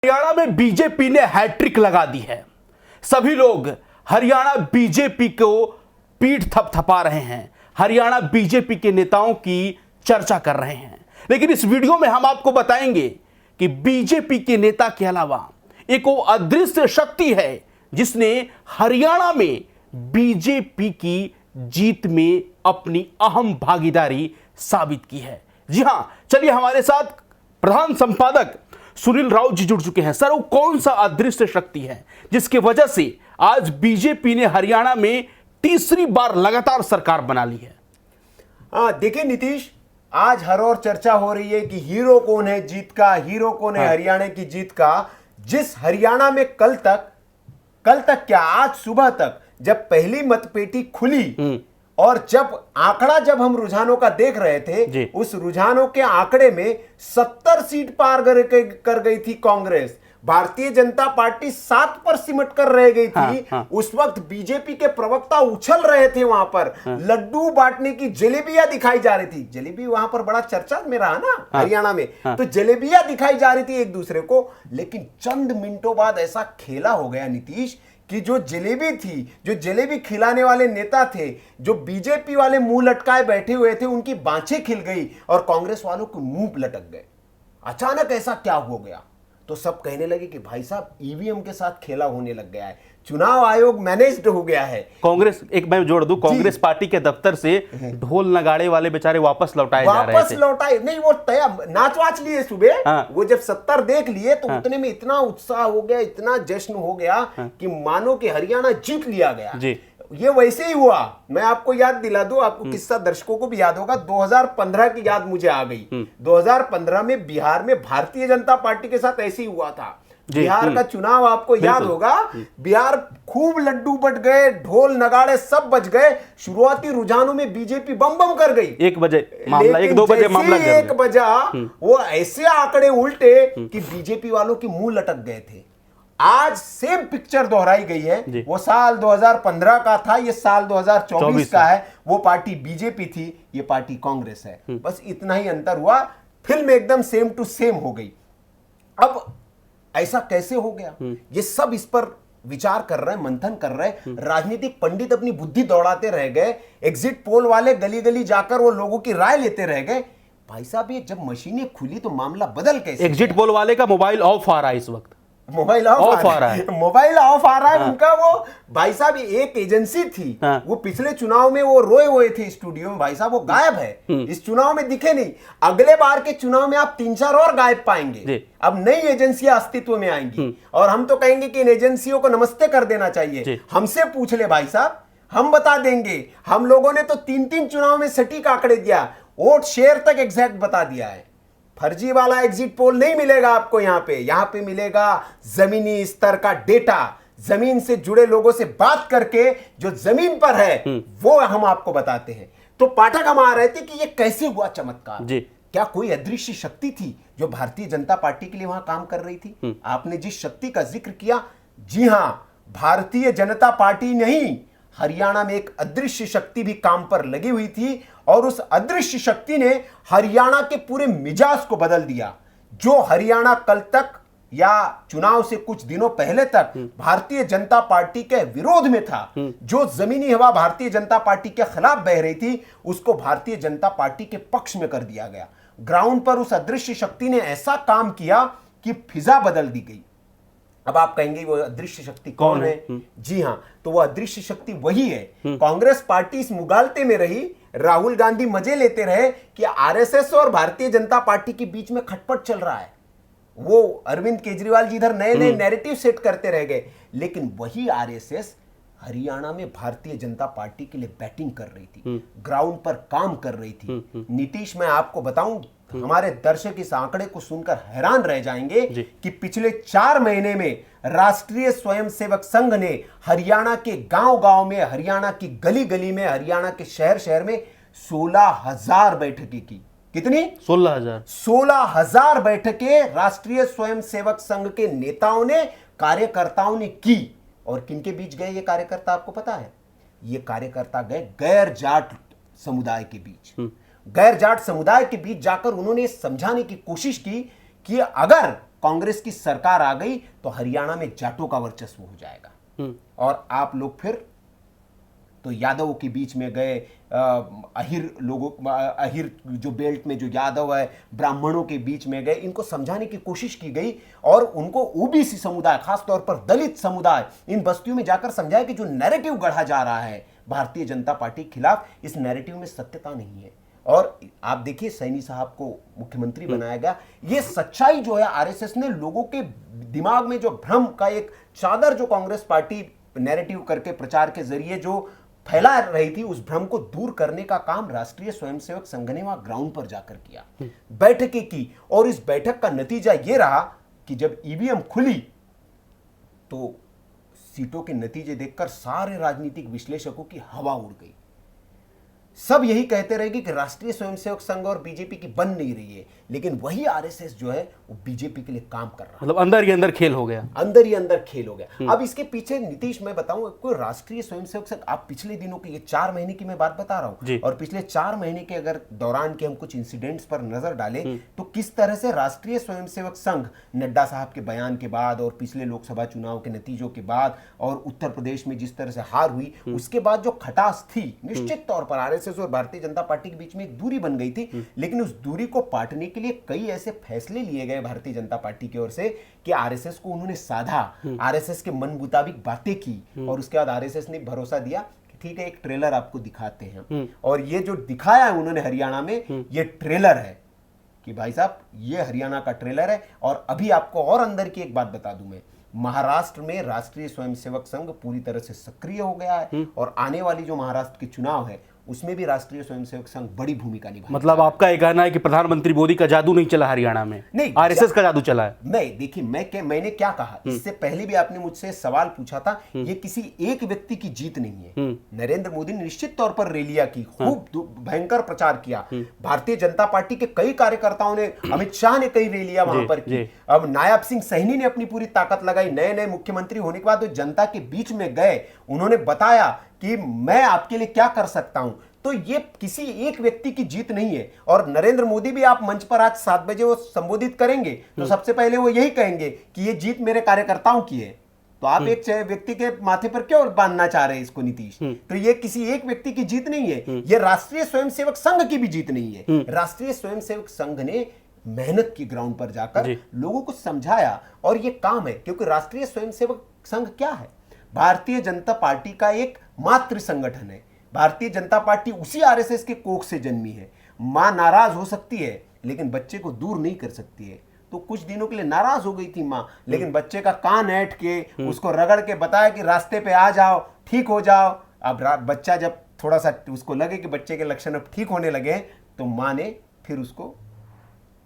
हरियाणा में बीजेपी ने हैट्रिक लगा दी है। सभी लोग हरियाणा बीजेपी को पीठ थपथपा रहे हैं, हरियाणा बीजेपी के नेताओं की चर्चा कर रहे हैं। लेकिन इस वीडियो में हम आपको बताएंगे कि बीजेपी के नेता के अलावा एक वो अदृश्य शक्ति है जिसने हरियाणा में बीजेपी की जीत में अपनी अहम भागीदारी साबित की है। जी हां, चलिए हमारे साथ प्रधान संपादक सुनील राउत जी जुड़ चुके हैं। सर, वो कौन सा अदृश्य शक्ति है जिसकी वजह से आज बीजेपी ने हरियाणा में तीसरी बार लगातार सरकार बना ली है? देखिए नीतीश, आज हर और चर्चा हो रही है कि हीरो कौन है जीत का, हीरो कौन है हरियाणा की जीत का। जिस हरियाणा में कल तक क्या, आज सुबह तक जब पहली मतपेटी खुली और जब हम रुझानों का देख रहे थे, उस रुझानों के आंकड़े में 70 सीट पार कर गई थी कांग्रेस। भारतीय जनता पार्टी 7 पर सिमट कर रह गई थी। उस वक्त बीजेपी के प्रवक्ता उछल रहे थे, वहां पर लड्डू बांटने की जलेबियां दिखाई जा रही थी। जलेबी वहां पर बड़ा चर्चा में रहा ना हरियाणा में, तो जलेबियां दिखाई जा रही थी एक दूसरे को। लेकिन चंद मिनटों बाद ऐसा खेला हो गया नीतीश कि जो जलेबी थी, जो जलेबी खिलाने वाले नेता थे, जो बीजेपी वाले मुंह लटकाए बैठे हुए थे, उनकी बांछें खिल गई और कांग्रेस वालों के मुंह लटक गए। अचानक ऐसा क्या हो गया? तो सब कहने लगे कि भाई साहब ईवीएम के साथ खेला होने लग गया है, चुनाव आयोग मैनेज्ड हो गया है। कांग्रेस, एक मैं जोड़ दूं, कांग्रेस पार्टी के दफ्तर से ढोल नगाड़े वाले बेचारे वापस लौटाए जा रहे थे। वापस लौटाए नहीं, वो नाच वाच लिए सुबह। वो जब 70 देख लिए तो उतने में इतना उत्साह हो गया, इतना जश्न हो गया कि मानो कि हरियाणा जीत लिया गया। ये वैसे ही हुआ। मैं आपको याद दिला दूं, आपको किस्सा दर्शकों को भी याद होगा, 2015 की याद मुझे आ गई। 2015 में बिहार में भारतीय जनता पार्टी के साथ ऐसे ही हुआ था। बिहार का चुनाव आपको याद होगा, बिहार खूब लड्डू बट गए, ढोल नगाड़े सब बज गए। शुरुआती रुझानों में बीजेपी बम बम कर गई। 1 बजे मामला, 1-2 बजे मामला, 1 बजा वो ऐसे आंकड़े उल्टे कि बीजेपी वालों के मुंह लटक गए थे। आज सेम पिक्चर दोहराई गई है। वो साल 2015 का था, ये साल 2024 का है। वो पार्टी बीजेपी थी, ये पार्टी कांग्रेस है। बस इतना ही अंतर हुआ, फिल्म एकदम सेम टू सेम हो गई। अब ऐसा कैसे हो गया? ये सब इस पर विचार कर रहे हैं, मंथन कर रहे हैं। राजनीतिक पंडित अपनी बुद्धि दौड़ाते रह गए, एग्जिट पोल वाले गली गली जाकर वो लोगों की राय लेते रह गए। भाई साहब, ये जब मशीनें खुली तो मामला बदल कैसे? एग्जिट पोल वाले का मोबाइल ऑफ आ रहा है इस वक्त, मोबाइल ऑफ आ रहा है, मोबाइल ऑफ आ रहा है उनका। वो भाई साहब, एक एजेंसी थी, वो पिछले चुनाव में वो रोए हुए थे स्टूडियो में। भाई साहब, वो गायब है, इस चुनाव में दिखे नहीं। अगले बार के चुनाव में आप 3-4 और गायब पाएंगे। अब नई एजेंसियां अस्तित्व में आएंगी और हम तो कहेंगे कि इन एजेंसियों को नमस्ते कर देना चाहिए। हमसे पूछ ले भाई साहब, हम बता देंगे। हम लोगों ने तो 3-3 चुनाव में सटीक आंकड़े दिया, वोट शेयर तक एग्जैक्ट बता दिया है। फर्जी वाला एग्जिट पोल नहीं मिलेगा आपको। यहां पे मिलेगा जमीनी स्तर का डेटा, जमीन से जुड़े लोगों से बात करके जो जमीन पर है वो हम आपको बताते हैं। तो पाठक हम आ रहे थे कि ये कैसे हुआ चमत्कार? क्या कोई अदृश्य शक्ति थी जो भारतीय जनता पार्टी के लिए वहां काम कर रही थी? आपने जिस शक्ति का जिक्र किया, जी हां, भारतीय जनता पार्टी नहीं, हरियाणा में एक अदृश्य शक्ति भी काम पर लगी हुई थी और उस अदृश्य शक्ति ने हरियाणा के पूरे मिजाज को बदल दिया। जो हरियाणा कल तक या चुनाव से कुछ दिनों पहले तक भारतीय जनता पार्टी के विरोध में था, जो जमीनी हवा भारतीय जनता पार्टी के खिलाफ बह रही थी, उसको भारतीय जनता पार्टी के पक्ष में कर दिया गया। ग्राउंड पर उस अदृश्य शक्ति ने ऐसा काम किया कि फिजा बदल दी गई। अब आप कहेंगे वो अदृश्य शक्ति कौन है? जी हां, तो वो अदृश्य शक्ति वही है। कांग्रेस पार्टी इस मुगालते में रही, राहुल गांधी मजे लेते रहे कि आरएसएस और भारतीय जनता पार्टी के बीच में खटपट चल रहा है। वो अरविंद केजरीवाल जी इधर नए नए नैरेटिव सेट करते रह गए, लेकिन वही आरएसएस हरियाणा में भारतीय जनता पार्टी के लिए बैटिंग कर रही थी, ग्राउंड पर काम कर रही थी। नीतीश, मैं आपको बताऊं, हमारे दर्शक इस आंकड़े को सुनकर हैरान रह जाएंगे कि पिछले 4 महीने में राष्ट्रीय स्वयंसेवक संघ ने हरियाणा के गांव-गांव में, हरियाणा की गली गली में, हरियाणा के शहर शहर में 16,000 बैठकें की। कितनी? 16,000 बैठकें राष्ट्रीय स्वयंसेवक संघ के नेताओं ने, कार्यकर्ताओं ने की। और किनके बीच गए ये कार्यकर्ता, आपको पता है? ये कार्यकर्ता गए गैर जाट समुदाय के बीच। गैर जाट समुदाय के बीच जाकर उन्होंने समझाने की कोशिश की कि अगर कांग्रेस की सरकार आ गई तो हरियाणा में जाटों का वर्चस्व हो जाएगा और आप लोग फिर तो यादवों के बीच में गए, अहिर जो बेल्ट में जो यादव है, ब्राह्मणों के बीच में गए, इनको समझाने की कोशिश की गई और उनको ओबीसी समुदाय, खासतौर पर दलित समुदाय, इन बस्तियों में जाकर समझाया कि जो नैरेटिव गढ़ा जा रहा है भारतीय जनता पार्टी के खिलाफ, इस नैरेटिव में सत्यता नहीं है। और आप देखिए सैनी साहब को मुख्यमंत्री बनाया गया। ये सच्चाई जो है, आरएसएस ने लोगों के दिमाग में जो भ्रम का एक चादर जो कांग्रेस पार्टी नैरेटिव करके प्रचार के जरिए जो फैला रही थी, उस भ्रम को दूर करने का काम राष्ट्रीय स्वयंसेवक संघ ने वहां ग्राउंड पर जाकर किया, बैठकें की। और इस बैठक का नतीजा यह रहा कि जब ईवीएम खुली तो सीटों के नतीजे देखकर सारे राजनीतिक विश्लेषकों की हवा उड़ गई। सब यही कहते रहेंगे कि राष्ट्रीय स्वयंसेवक संघ और बीजेपी की बन नहीं रही है, लेकिन वही आरएसएस जो है वो बीजेपी के लिए काम कर रहा है। मतलब अंदर ही अंदर खेल हो गया, अंदर ही अंदर खेल हो गया। अब इसके पीछे नीतीश, मैं बताऊं, कोई राष्ट्रीय स्वयंसेवक संघ, आप पिछले दिनों के, ये 4 महीने की मैं बात बता रहा हूं, और पिछले 4 महीने के अगर दौरान के हम कुछ इंसिडेंट्स पर नजर डालें तो किस तरह से राष्ट्रीय स्वयंसेवक संघ नड्डा साहब के बयान के बाद और पिछले लोकसभा चुनाव के नतीजों के बाद और उत्तर प्रदेश में जिस तरह से हार हुई, उसके बाद जो खटास थी, निश्चित तौर पर आरएसएस और भारतीय जनता पार्टी के बीच में एक दूरी बन गई थी, लेकिन उस दूरी को पाटने के लिए कई ऐसे फैसले लिए गए भारतीय जनता पार्टी की ओर से कि आरएसएस को उन्होंने साधा, आरएसएस के मन मुताबिक बातें की और उसके बाद आरएसएस ने भरोसा दिया कि ठीक है, एक ट्रेलर आपको दिखाते हैं। और ये जो दिखाया है उन्होंने हरियाणा में, ये ट्रेलर है कि भाई साहब ये हरियाणा का ट्रेलर है। और अभी आपको और अंदर की एक बात बता दूं, मैं महाराष्ट्र में राष्ट्रीय स्वयंसेवक संघ पूरी तरह से सक्रिय हो गया है और आने वाली जो महाराष्ट्र के चुनाव है उसमें भी राष्ट्रीय स्वयंसेवक संघ बड़ी भूमिका निभाएगा। मतलब आपका ये कहना है कि प्रधानमंत्री मोदी का जादू नहीं चला हरियाणा में, नहीं, आरएसएस का जादू चला है। नहीं, देखिए मैंने क्या कहा, इससे पहले भी आपने मुझसे सवाल पूछा था, ये किसी एक व्यक्ति की जीत नहीं है। नरेंद्र मोदी ने निश्चित तौर पर रैलियां की, खूब भयंकर प्रचार किया, भारतीय जनता पार्टी के कई कार्यकर्ताओं ने, अमित शाह ने कई रैलियां वहां पर की। अब नायब सिंह सैनी ने अपनी पूरी ताकत लगाई, नए मुख्यमंत्री होने के बाद जनता के बीच में गए, उन्होंने बताया कि मैं आपके लिए क्या कर सकता हूं। तो ये किसी एक व्यक्ति की जीत नहीं है। और नरेंद्र मोदी भी, आप मंच पर आज 7 बजे वो संबोधित करेंगे तो सबसे पहले वो यही कहेंगे कि ये जीत मेरे कार्यकर्ताओं की है। तो आप एक व्यक्ति के माथे पर क्यों बांधना चाह रहे हैं इसको, नीतीश? तो ये किसी एक व्यक्ति की जीत नहीं है, ये राष्ट्रीय स्वयंसेवक संघ की भी जीत नहीं है। राष्ट्रीय स्वयंसेवक संघ ने मेहनत की, ग्राउंड पर जाकर लोगों को समझाया और ये काम है, क्योंकि राष्ट्रीय स्वयंसेवक संघ क्या है? भारतीय जनता पार्टी का एक मातृ संगठन है। भारतीय जनता पार्टी उसी आरएसएस के कोख से जन्मी है। मां नाराज हो सकती है लेकिन बच्चे को दूर नहीं कर सकती है। तो कुछ दिनों के लिए नाराज हो गई थी मां, लेकिन बच्चे का कान ऐंठ के उसको रगड़ के बताया कि रास्ते पे आ जाओ, ठीक हो जाओ। अब बच्चा जब थोड़ा सा उसको लगे कि बच्चे के लक्षण अब ठीक होने लगे तो मां ने फिर उसको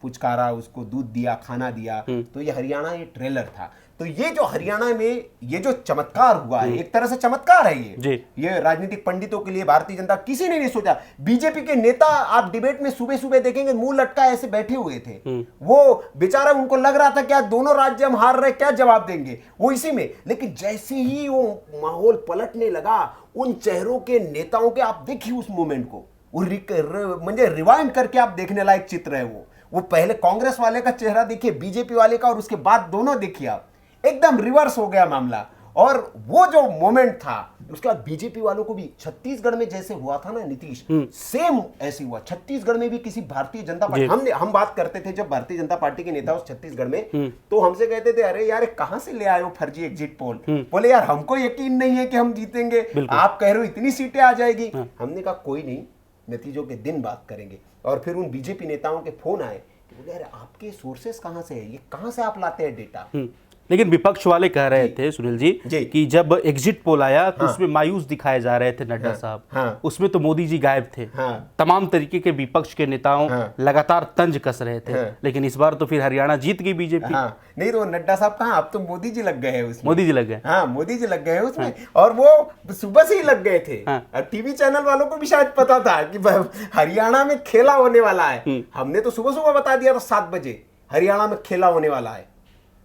पुचकारा, उसको दूध दिया, खाना दिया। तो ये हरियाणा, ये ट्रेलर था। तो ये जो हरियाणा में ये जो चमत्कार हुआ है, एक तरह से चमत्कार है ये राजनीतिक पंडितों के लिए, भारतीय जनता, किसी ने नहीं सोचा। बीजेपी के नेता आप डिबेट में सुबह सुबह देखेंगे मुंह लटका ऐसे बैठे हुए थे, वो बेचारा, उनको लग रहा था क्या दोनों राज्य हम हार रहे, क्या जवाब देंगे वो इसी में। लेकिन जैसे ही वो माहौल पलटने लगा, उन चेहरों के नेताओं के, आप देखिए उस मोमेंट को, मुझे रिवाइंड करके आप देखने लायक चित्र है वो पहले कांग्रेस वाले का चेहरा देखिए, बीजेपी वाले का, और उसके बाद दोनों देखिए आप, एकदम रिवर्स हो गया मामला। और वो जो मोमेंट था, उसके बाद बीजेपी वालों को भी छत्तीसगढ़ में जैसे हुआ था ना नीतीश, सेम ऐसे हुआ। छत्तीसगढ़ में भी किसी भारतीय जनता पार्टी, हम बात करते थे जब भारतीय जनता पार्टी के नेता उस छत्तीसगढ़ में, तो हमसे कहते थे अरे यार कहां से ले आए हो फर्जी एग्जिट पोल। बोले यार हमको यकीन नहीं है कि हम जीतेंगे, आप कह रहे हो इतनी सीटें आ जाएगी। हमने कहा कोई नहीं, नतीजों के दिन बात करेंगे। और फिर उन बीजेपी नेताओं के फोन आए कि बोले अरे आपके सोर्सेस कहां से है, ये कहां से आप लाते हैं डेटा। लेकिन विपक्ष वाले कह रहे थे सुनील जी कि जब एग्जिट पोल आया तो उसमें मायूस दिखाए जा रहे थे नड्डा साहब, उसमें तो मोदी जी गायब थे। तमाम तरीके के विपक्ष के नेताओं लगातार तंज कस रहे थे। लेकिन इस बार तो फिर हरियाणा जीत गई बीजेपी। नहीं तो नड्डा साहब कहाँ, अब तो मोदी जी लग गए हैं उसमें। मोदी जी लग गए, हाँ मोदी जी लग गए हैं उसमें। और वो सुबह से ही लग गए थे। टीवी चैनल वालों को भी शायद पता था कि हरियाणा में खेला होने वाला है। हमने तो सुबह सुबह बता दिया था 7 बजे हरियाणा में खेला होने वाला है।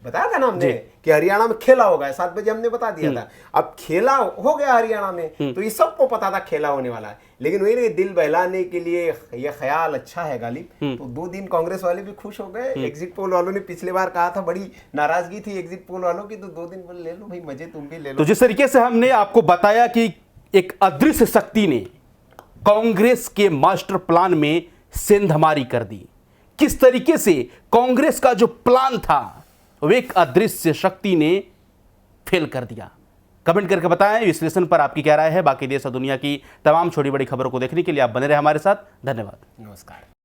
बताया था ना हमने कि हरियाणा में खेला होगा, 7 बजे हमने बता दिया था। अब खेला हो गया हरियाणा में, तो ये सबको पता था खेला होने वाला है, लेकिन वही नहीं, दिल बहलाने के लिए ये ख्याल अच्छा है गालिब। तो 2 दिन कांग्रेस वाले भी खुश हो गए। एग्जिट पोल वालों ने पिछले बार कहा था, बड़ी नाराजगी थी एग्जिट पोल वालों की, तो 2 दिन बोले ले लो भाई, मजे तुम भी ले लो। तो जिस तरीके से हमने आपको बताया कि एक अदृश्य शक्ति ने कांग्रेस के मास्टर प्लान में सेंधमारी कर दी, किस तरीके से कांग्रेस का जो प्लान था वो एक अदृश्य शक्ति ने फेल कर दिया। कमेंट करके बताएं विश्लेषण पर आपकी क्या राय है। बाकी देश और दुनिया की तमाम छोटी बड़ी खबरों को देखने के लिए आप बने रहे हमारे साथ। धन्यवाद, नमस्कार।